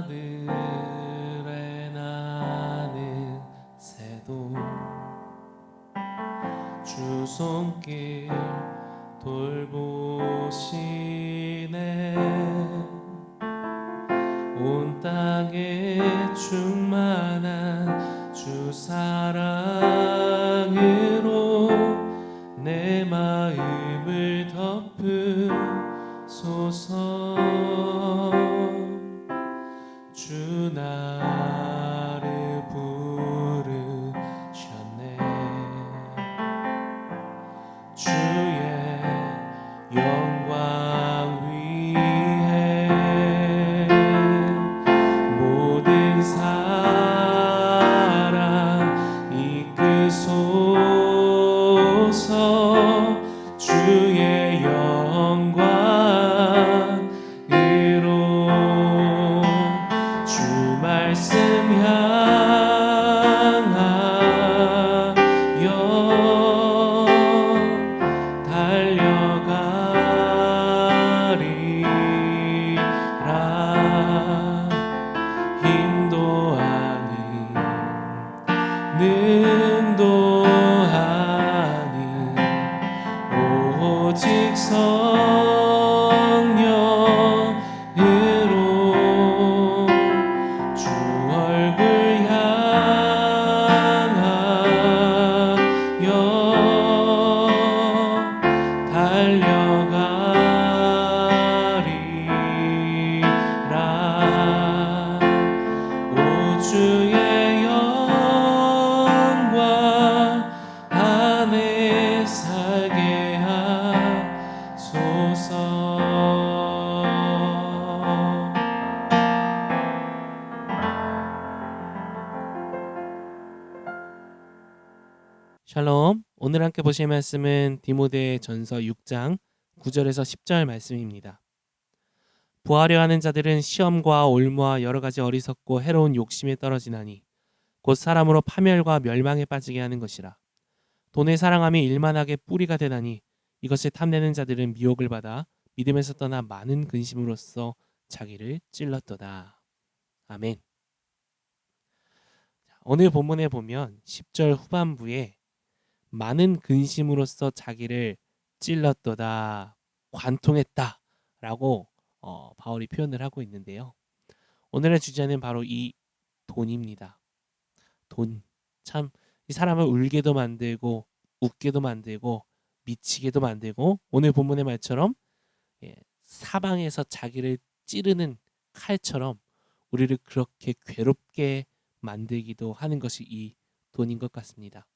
하늘에 나는 새도 주 손길 돌보시네. 온 땅에 충만한 주 사랑으로 내 마음을 덮으소서. 주 나를 부르셨네. 주의 영광 위에 모든 사랑 이끄소서. 주의 영광으로 주 말씀 향하여 달려가리라. 힘도 아닌 능도 아닌 오직 성령으로 주 얼굴 향하여 달려가리라. 오 주의 영광 안에 살게 하소서. 샬롬. 오늘 함께 보실 말씀은 디모데전서 6장 9절에서 10절 말씀입니다. 부하려 하는 자들은 시험과 올무와 여러 가지 어리석고 해로운 욕심에 떨어지나니 곧 사람으로 파멸과 멸망에 빠지게 하는 것이라. 돈의 사랑함이 일만하게 뿌리가 되나니 이것을 탐내는 자들은 미혹을 받아 믿음에서 떠나 많은 근심으로써 자기를 찔렀도다. 아멘. 오늘 본문에 보면 10절 후반부에 많은 근심으로써 자기를 찔렀도다, 관통했다 라고 바울이 표현을 하고 있는데요. 오늘의 주제는 바로 이 돈입니다. 돈. 참 이 사람을 울게도 만들고 웃게도 만들고 미치게도 만들고, 오늘 본문의 말처럼 사방에서 자기를 찌르는 칼처럼 우리를 그렇게 괴롭게 만들기도 하는 것이 이 돈인 것 같습니다.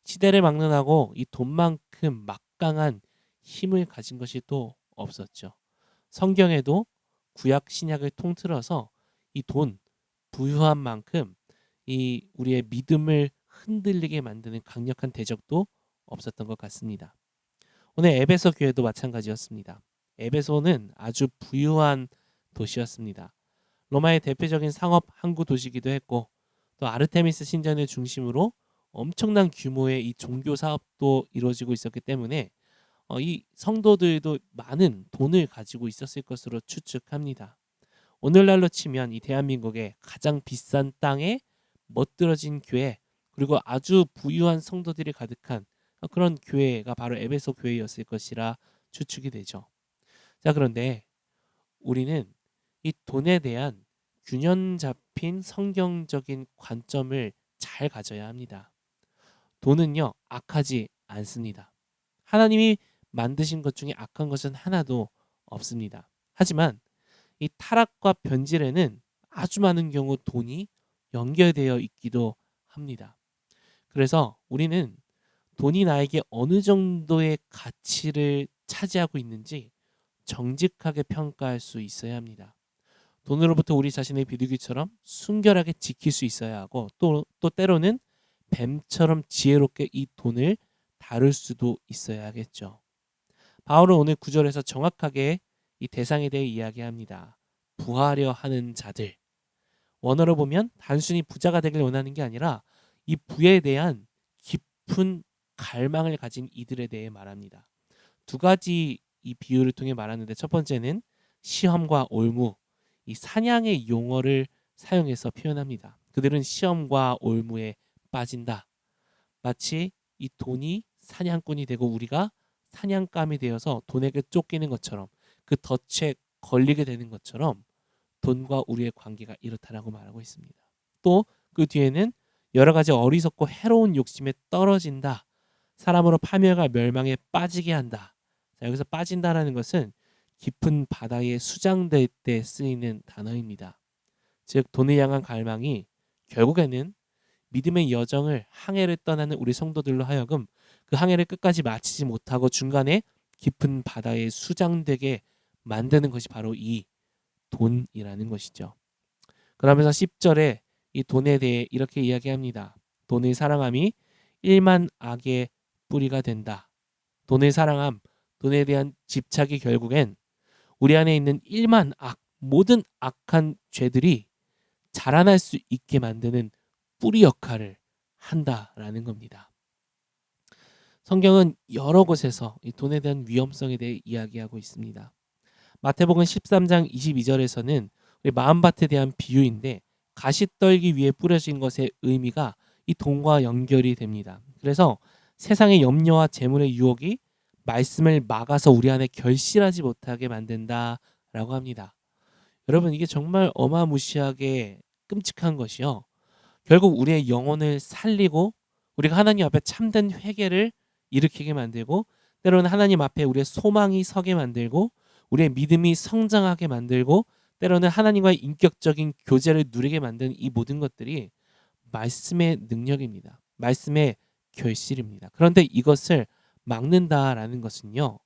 시대를 막론하고 이 돈만큼 막강한 힘을 가진 것이 또 없었죠. 성경에도 구약 신약을 통틀어서 이 돈, 부유한 만큼 이 우리의 믿음을 흔들리게 만드는 강력한 대적도 없었던 것 같습니다. 오늘 에베소 교회도 마찬가지였습니다. 에베소는 아주 부유한 도시였습니다. 로마의 대표적인 상업 항구 도시이기도 했고, 또 아르테미스 신전을 중심으로 엄청난 규모의 이 종교 사업도 이루어지고 있었기 때문에 이 성도들도 많은 돈을 가지고 있었을 것으로 추측합니다. 오늘날로 치면 이 대한민국의 가장 비싼 땅에 멋들어진 교회, 그리고 아주 부유한 성도들이 가득한 그런 교회가 바로 에베소 교회였을 것이라 추측이 되죠. 자, 그런데 우리는 이 돈에 대한 균형 잡힌 성경적인 관점을 잘 가져야 합니다. 돈은요, 악하지 않습니다. 하나님이 만드신 것 중에 악한 것은 하나도 없습니다. 하지만 이 타락과 변질에는 아주 많은 경우 돈이 연결되어 있기도 합니다. 그래서 우리는 돈이 나에게 어느 정도의 가치를 차지하고 있는지 정직하게 평가할 수 있어야 합니다. 돈으로부터 우리 자신의 비둘기처럼 순결하게 지킬 수 있어야 하고, 또 때로는 뱀처럼 지혜롭게 이 돈을 다룰 수도 있어야 하겠죠. 바울은 오늘 9절에서 정확하게 이 대상에 대해 이야기합니다. 부하려 하는 자들. 원어로 보면 단순히 부자가 되길 원하는 게 아니라 이 부에 대한 깊은 갈망을 가진 이들에 대해 말합니다. 두 가지 이 비유를 통해 말하는데, 첫 번째는 시험과 올무, 이 사냥의 용어를 사용해서 표현합니다. 그들은 시험과 올무에 빠진다. 마치 이 돈이 사냥꾼이 되고 우리가 사냥감이 되어서 돈에게 쫓기는 것처럼, 그 덫에 걸리게 되는 것처럼 돈과 우리의 관계가 이렇다라고 말하고 있습니다. 또 그 뒤에는 여러 가지 어리석고 해로운 욕심에 떨어진다. 사람으로 파멸과 멸망에 빠지게 한다. 자, 여기서 빠진다라는 것은 깊은 바다에 수장될 때 쓰이는 단어입니다. 즉 돈을 향한 갈망이 결국에는 믿음의 여정을, 항해를 떠나는 우리 성도들로 하여금 그 항해를 끝까지 마치지 못하고 중간에 깊은 바다에 수장되게 만드는 것이 바로 이 돈이라는 것이죠. 그러면서 10절에 이 돈에 대해 이렇게 이야기합니다. 돈을 사랑함이 일만 악의 뿌리가 된다. 돈을 사랑함, 돈에 대한 집착이 결국엔 우리 안에 있는 일만 악, 모든 악한 죄들이 자라날 수 있게 만드는 뿌리 역할을 한다라는 겁니다. 성경은 여러 곳에서 이 돈에 대한 위험성에 대해 이야기하고 있습니다. 마태복음 13장 22절에서는 우리 마음밭에 대한 비유인데, 가시떨기 위에 뿌려진 것의 의미가 이 돈과 연결이 됩니다. 그래서 세상의 염려와 재물의 유혹이 말씀을 막아서 우리 안에 결실하지 못하게 만든다라고 합니다. 여러분, 이게 정말 어마무시하게 끔찍한 것이요. 결국 우리의 영혼을 살리고 우리가 하나님 앞에 참된 회개를 일으키게 만들고, 때로는 하나님 앞에 우리의 소망이 서게 만들고, 우리의 믿음이 성장하게 만들고, 때로는 하나님과의 인격적인 교제를 누리게 만드는 이 모든 것들이 말씀의 능력입니다. 말씀의 결실입니다. 그런데 이것을 막는다라는 것은요,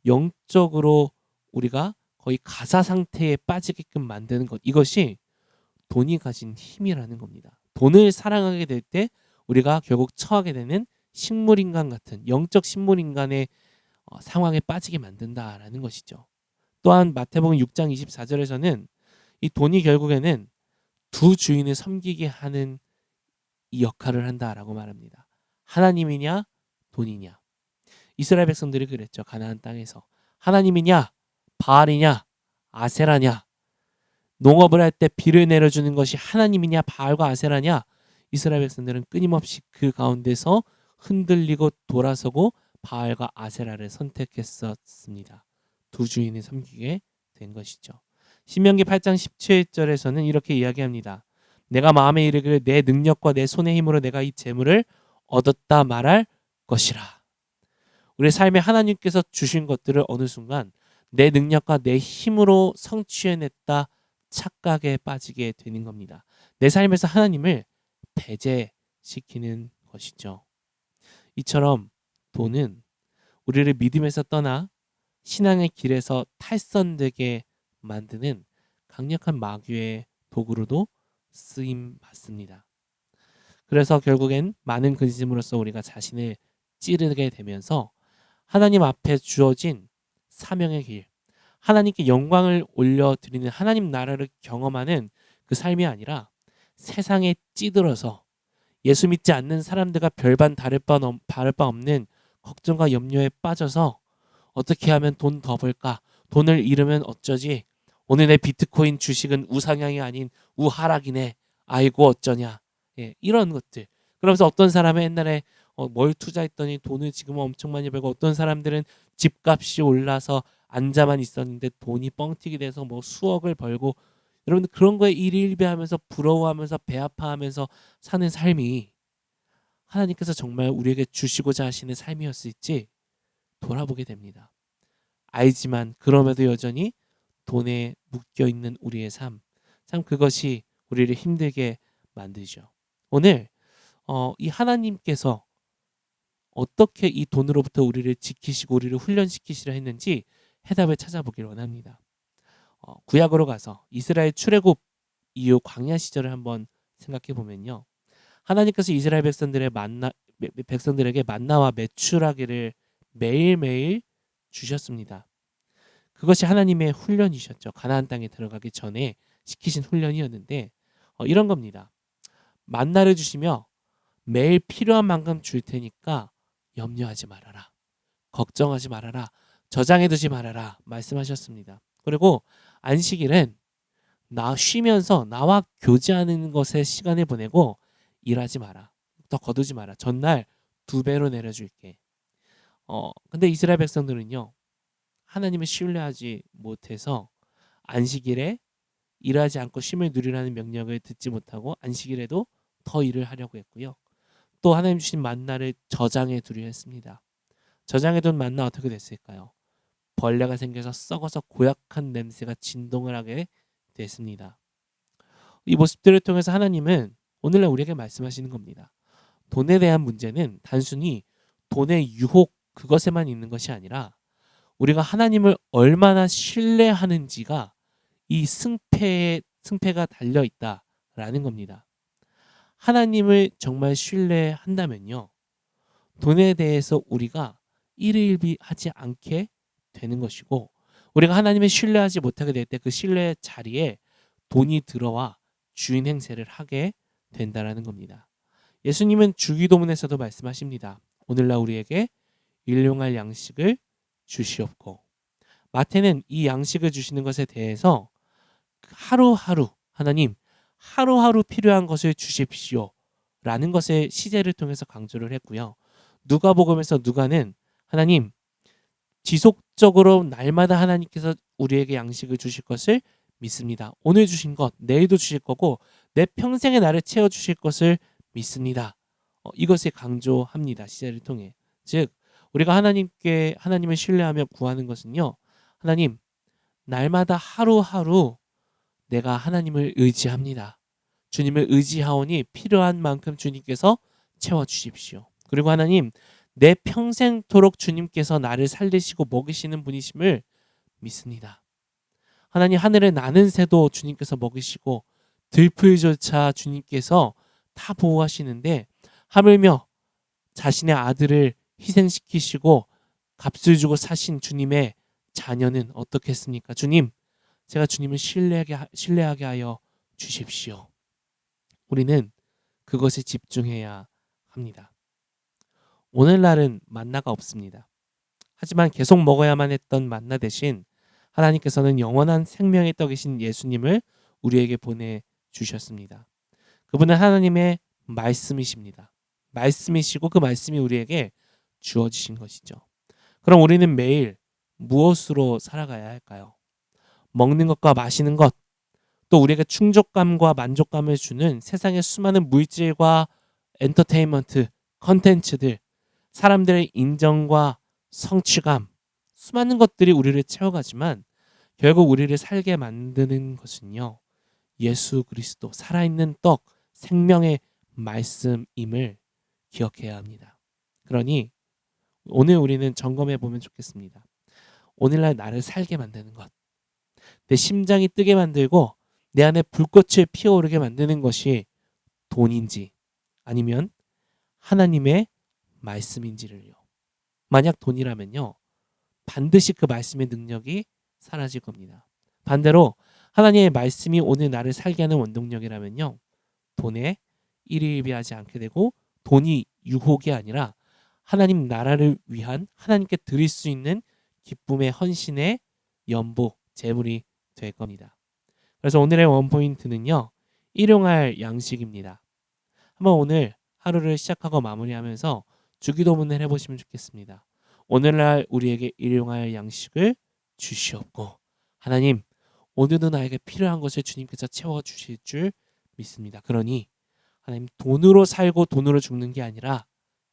영적으로 우리가 거의 가사 상태에 빠지게끔 만드는 것, 이것이 돈이 가진 힘이라는 겁니다. 돈을 사랑하게 될 때 우리가 결국 처하게 되는 식물인간 같은 영적 식물인간의 상황에 빠지게 만든다라는 것이죠. 또한 마태복음 6장 24절에서는 이 돈이 결국에는 두 주인을 섬기게 하는 이 역할을 한다라고 말합니다. 하나님이냐 돈이냐. 이스라엘 백성들이 그랬죠. 가나안 땅에서 하나님이냐 바알이냐 아세라냐. 농업을 할 때 비를 내려주는 것이 하나님이냐 바알과 아세라냐. 이스라엘 백성들은 끊임없이 그 가운데서 흔들리고 돌아서고 바알과 아세라를 선택했었습니다. 두 주인을 섬기게 된 것이죠. 신명기 8장 17절에서는 이렇게 이야기합니다. 내가 마음에 이르기를 내 능력과 내 손의 힘으로 내가 이 재물을 얻었다 말할 것이라. 우리 삶에 하나님께서 주신 것들을 어느 순간 내 능력과 내 힘으로 성취해냈다 착각에 빠지게 되는 겁니다. 내 삶에서 하나님을 배제시키는 것이죠. 이처럼 돈은 우리를 믿음에서 떠나 신앙의 길에서 탈선되게 만드는 강력한 마귀의 도구로도 쓰임 받습니다. 그래서 결국엔 많은 근심으로써 우리가 자신을 찌르게 되면서 하나님 앞에 주어진 사명의 길, 하나님께 영광을 올려드리는 하나님 나라를 경험하는 그 삶이 아니라 세상에 찌들어서 예수 믿지 않는 사람들과 별반 다를 바 없는 걱정과 염려에 빠져서 어떻게 하면 돈 더 벌까? 돈을 잃으면 어쩌지? 오늘 내 비트코인 주식은 우상향이 아닌 우하락이네. 아이고 어쩌냐. 예, 이런 것들. 그러면서 어떤 사람은 옛날에 뭘 투자했더니 돈을 지금 엄청 많이 벌고, 어떤 사람들은 집값이 올라서 앉아만 있었는데 돈이 뻥튀기 돼서 뭐 수억을 벌고, 여러분들 그런 거에 일일비하면서 부러워하면서 배 아파하면서 사는 삶이 하나님께서 정말 우리에게 주시고자 하시는 삶이었을지 돌아보게 됩니다. 알지만 그럼에도 여전히 돈에 묶여 있는 우리의 삶, 참 그것이 우리를 힘들게 만들죠. 오늘 이 하나님께서 어떻게 이 돈으로부터 우리를 지키시고 우리를 훈련시키시려 했는지 해답을 찾아보길 원합니다. 구약으로 가서 이스라엘 출애굽 이후 광야 시절을 한번 생각해 보면요, 하나님께서 이스라엘 백성들에게 만나와 메추라기를 매일매일 주셨습니다. 그것이 하나님의 훈련이셨죠. 가나안 땅에 들어가기 전에 시키신 훈련이었는데 이런 겁니다. 만나를 주시며 매일 필요한 만큼 줄 테니까 염려하지 말아라. 걱정하지 말아라. 저장해 두지 말아라. 말씀하셨습니다. 그리고 안식일은 나 쉬면서 나와 교제하는 것에 시간을 보내고 일하지 마라. 더 거두지 마라. 전날 2배로 내려줄게. 근데 이스라엘 백성들은요. 하나님을 신뢰하지 못해서 안식일에 일하지 않고 쉼을 누리라는 명령을 듣지 못하고 안식일에도 더 일을 하려고 했고요. 또 하나님 주신 만나를 저장해 두려 했습니다. 저장해 둔 만나 어떻게 됐을까요? 벌레가 생겨서 썩어서 고약한 냄새가 진동을 하게 됐습니다. 이 모습들을 통해서 하나님은 오늘날 우리에게 말씀하시는 겁니다. 돈에 대한 문제는 단순히 돈의 유혹 그것에만 있는 것이 아니라 우리가 하나님을 얼마나 신뢰하는지가 이 승패가 달려 있다라는 겁니다. 하나님을 정말 신뢰한다면요. 돈에 대해서 우리가 일일비하지 않게 되는 것이고 우리가 하나님을 신뢰하지 못하게 될 때 그 신뢰의 자리에 돈이 들어와 주인 행세를 하게 된다라는 겁니다. 예수님은 주기도문에서도 말씀하십니다. 오늘날 우리에게 일용할 양식을 주시옵고 마태는 이 양식을 주시는 것에 대해서 하루하루 하나님 하루하루 필요한 것을 주십시오 라는 것의 시제를 통해서 강조를 했고요. 누가복음에서 누가는 하나님 지속적으로 날마다 하나님께서 우리에게 양식을 주실 것을 믿습니다. 오늘 주신 것 내일도 주실 거고 내 평생의 나를 채워주실 것을 믿습니다. 이것을 강조합니다. 시제를 통해. 즉 우리가 하나님을 신뢰하며 구하는 것은요. 하나님 날마다 하루하루 내가 하나님을 의지합니다. 주님을 의지하오니 필요한 만큼 주님께서 채워주십시오. 그리고 하나님 내 평생토록 주님께서 나를 살리시고 먹이시는 분이심을 믿습니다. 하나님 하늘의 나는 새도 주님께서 먹이시고 들풀조차 주님께서 다 보호하시는데 하물며 자신의 아들을 희생시키시고 값을 주고 사신 주님의 자녀는 어떻겠습니까? 주님 제가 주님을 신뢰하게 하여 주십시오. 우리는 그것에 집중해야 합니다. 오늘날은 만나가 없습니다. 하지만 계속 먹어야만 했던 만나 대신 하나님께서는 영원한 생명의 떡이신 예수님을 우리에게 보내주셨습니다. 그분은 하나님의 말씀이십니다. 말씀이시고 그 말씀이 우리에게 주어지신 것이죠. 그럼 우리는 매일 무엇으로 살아가야 할까요? 먹는 것과 마시는 것, 또 우리에게 충족감과 만족감을 주는 세상의 수많은 물질과 엔터테인먼트, 컨텐츠들, 사람들의 인정과 성취감, 수많은 것들이 우리를 채워가지만 결국 우리를 살게 만드는 것은요. 예수 그리스도 살아있는 떡, 생명의 말씀임을 기억해야 합니다. 그러니 오늘 우리는 점검해 보면 좋겠습니다. 오늘날 나를 살게 만드는 것, 내 심장이 뜨게 만들고 내 안에 불꽃을 피어오르게 만드는 것이 돈인지 아니면 하나님의 말씀인지를요. 만약 돈이라면요. 반드시 그 말씀의 능력이 사라질 겁니다. 반대로 하나님의 말씀이 오늘 나를 살게 하는 원동력이라면요. 돈에 일희일비하지 않게 되고 돈이 유혹이 아니라 하나님 나라를 위한 하나님께 드릴 수 있는 기쁨의 헌신의 연복, 재물이 될 겁니다. 그래서 오늘의 원포인트는요. 일용할 양식입니다. 한번 오늘 하루를 시작하고 마무리하면서 주기도문을 해보시면 좋겠습니다. 오늘날 우리에게 일용할 양식을 주시옵고 하나님 오늘도 나에게 필요한 것을 주님께서 채워주실 줄 믿습니다. 그러니 하나님 돈으로 살고 돈으로 죽는 게 아니라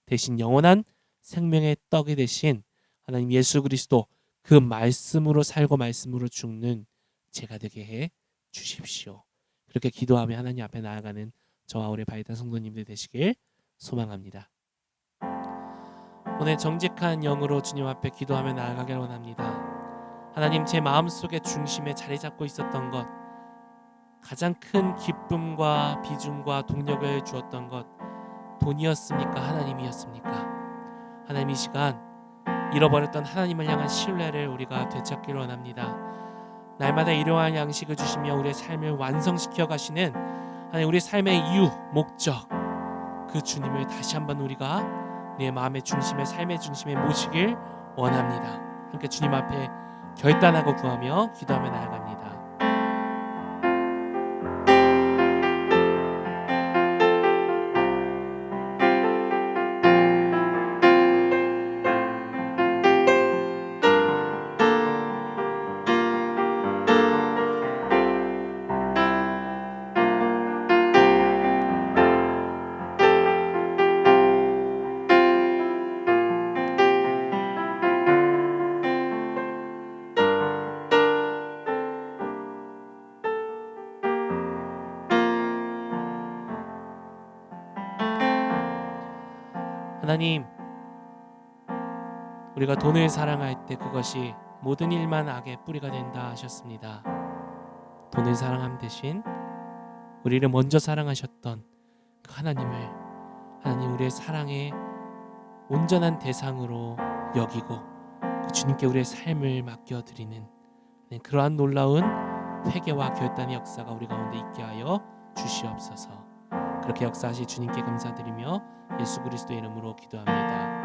대신 영원한 생명의 떡이 되신 하나님 예수 그리스도 그 말씀으로 살고 말씀으로 죽는 제가 되게 해 주십시오. 그렇게 기도하며 하나님 앞에 나아가는 저와 우리 바이탄 성도님들 되시길 소망합니다. 오늘 정직한 영으로 주님 앞에 기도하며 나아가길 원합니다. 하나님 제 마음속의 중심에 자리 잡고 있었던 것 가장 큰 기쁨과 비중과 동력을 주었던 것 돈이었습니까? 하나님이었습니까? 하나님 이 시간 잃어버렸던 하나님을 향한 신뢰를 우리가 되찾길 원합니다. 날마다 일용할 양식을 주시며 우리의 삶을 완성시켜 가시는 하나님 우리 삶의 이유, 목적 그 주님을 다시 한번 우리가 우리의 마음의 중심에 삶의 중심에 모시길 원합니다. 함께 주님 앞에 결단하고 구하며 기도하며 나아갑니다. 하나님, 우리가 돈을 사랑할 때 그것이 모든 일만 악의 뿌리가 된다 하셨습니다. 돈을 사랑함 대신 우리를 먼저 사랑하셨던 그 하나님을, 하나님 우리의 사랑의 온전한 대상으로 여기고 그 주님께 우리의 삶을 맡겨드리는 그러한 놀라운 회개와 결단의 역사가 우리 가운데 있게 하여 주시옵소서. 그렇게 역사하실 주님께 감사드리며 예수 그리스도의 이름으로 기도합니다.